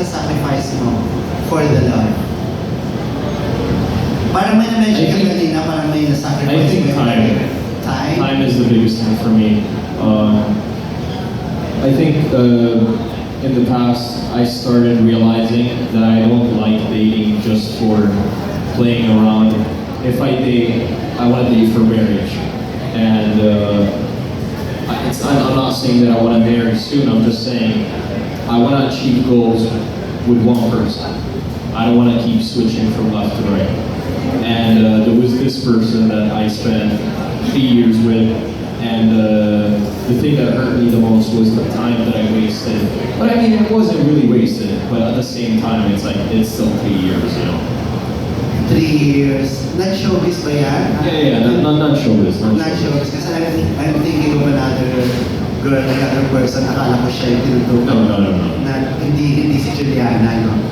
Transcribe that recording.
sacrifice mo for the love? Parang may na-mention ka kanina, parang may na-sacrifice I think mo. time. Time is the biggest thing for me. I think in the past I started realizing that I don't like dating just for playing around. If I date, I want to date for marriage. And I'm not saying that I want to marry soon, I'm just saying I want to achieve goals with one person. I don't want to keep switching from left to right. And there was this person that I spent 3 years with, and the thing that hurt me the most was the time that I wasted. But I mean, it wasn't really wasted, but at the same time, it's like, it's still 3 years, you know? 3 years. Not-showbiz ba yan? Yeah, not showbiz. Not-showbiz. Kasi I'm thinking of another girl, another person. Akala ko siya yung tinutukoy. No. Na hindi si Juliana, no?